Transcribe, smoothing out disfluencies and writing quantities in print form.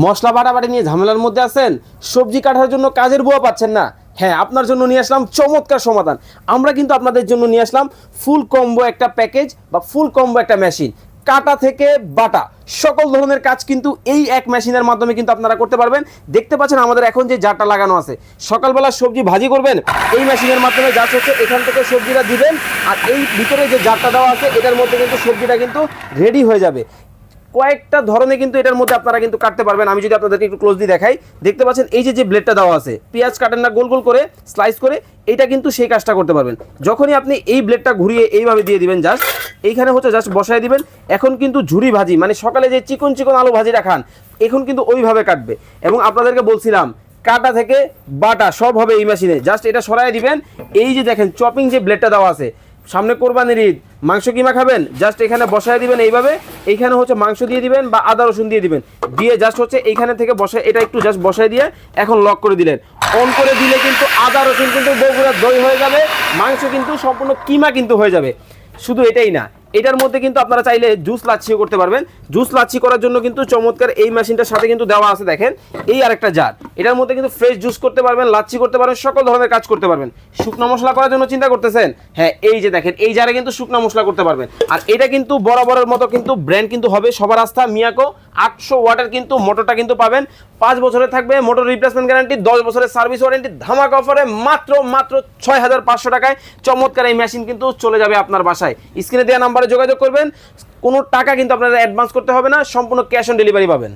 মশলা বাটাবাটি নিয়ে ঝামেলার মধ্যে আছেন, সবজি কাটার জন্য কাজের বুয়া পাচ্ছেন না? হ্যাঁ, আপনার জন্য নিয়ে আসলাম চমৎকার সমাধান। আমরা কিন্তু আপনাদের জন্য নিয়ে আসলাম ফুল কম্বো একটা প্যাকেজ বা ফুল কম্বো একটা মেশিন। কাটা থেকে বাটা সকল ধরনের কাজ কিন্তু এই এক মেশিনের মাধ্যমে কিন্তু আপনারা করতে পারবেন। দেখতে পাচ্ছেন আমাদের এখন যে জারটা লাগানো আছে, সকালবেলা সবজি ভাজি করবেন এই মেশিনের মাধ্যমে জাস্ট হচ্ছে এখান থেকে সবজিটা দিবেন, আর এই ভিতরে যে জারটা দেওয়া আছে এটার মধ্যে কিন্তু সবজিটা কিন্তু রেডি হয়ে যাবে। কয়েকটা ধরনের কিন্তু এটার মধ্যে আপনারা কিন্তু কাটতে পারবেন। আমি যদি আপনাদেরকে একটু ক্লোজলি দেখাই, দেখতে পাচ্ছেন এই যে ব্লেডটা দেওয়া আছে, পেঁয়াজ কাটেন না গোল গোল করে স্লাইস করে, এটা কিন্তু সেই কাজটা করতে পারবেন। যখনই আপনি এই ব্লেডটা ঘুরিয়ে এইভাবে দিয়ে দিবেন, জাস্ট এইখানে হচ্ছে জাস্ট বসায় দিবেন। এখন কিন্তু ঝুরি ভাজি মানে সকালে যে চিকন চিকন আলু ভাজিটা খান, এখন কিন্তু ওইভাবে কাটবে। এবং আপনাদেরকে বলছিলাম কাটা থেকে বাটা সব হবে এই মেশিনে। জাস্ট এটা সরাই দিবেন। এই যে দেখেন চপিং যে ব্লেডটা দেওয়া আছে, সামনে কোরবানির ঈদ, মাংস কিমা খাবেন, জাস্ট এখানে বসায় দিবেন এইভাবে। এইখানে হচ্ছে মাংস দিয়ে দিবেন বা আদা রসুন দিয়ে দিবেন, দিয়ে জাস্ট হচ্ছে এইখানে থেকে বসায় এটা একটু জাস্ট বসায় দিয়ে এখন লক করে দিলেন। অন করে দিলে কিন্তু আদা রসুন কিন্তু বগুড়া দই হয়ে যাবে, মাংস কিন্তু সম্পূর্ণ কিমা কিন্তু হয়ে যাবে। শুধু এটাই না, এটার মধ্যে কিন্তু আপনারা চাইলে জুস লাচ্ছিও করতে পারবেন। জুস লাচ্ছি করার জন্য কিন্তু চমৎকার এই মেশিনটার সাথে কিন্তু দেওয়া আছে, দেখেন এই আরেকটা জার। এটার মধ্যে কিন্তু ফ্রেশ জুস করতে পারবেন, লাচ্ছি করতে পারবেন, সকল ধরনের কাজ করতে পারবেন। শুকনো মশলা করার জন্য চিন্তা করতেছেন, হ্যাঁ এই যে দেখেন এই জারে কিন্তু শুকনো মশলা করতে পারবেন। আর এটা কিন্তু বরাবরের মতো কিন্তু ব্র্যান্ড কিন্তু হবে সবার আস্থা মিয়াকো। 800 ওয়াটের কিন্তু মোটরটা কিন্তু পাবেন, 5 বছরের থাকবে মোটর রিপ্লেসমেন্ট গ্যারান্টি, 10 বছরের সার্ভিস ওয়ারেন্টি। ধামাকা অফারে মাত্র 6500 টাকায় চমৎকার এই মেশিন কিন্তু চলে যাবে আপনার বাসায়। স্ক্রিনে দেওয়া নাম্বারে যোগাযোগ করবেন। কোনো টাকা কিন্তু আপনারা অ্যাডভান্স করতে হবে না, সম্পূর্ণ ক্যাশ অন ডেলিভারি পাবেন।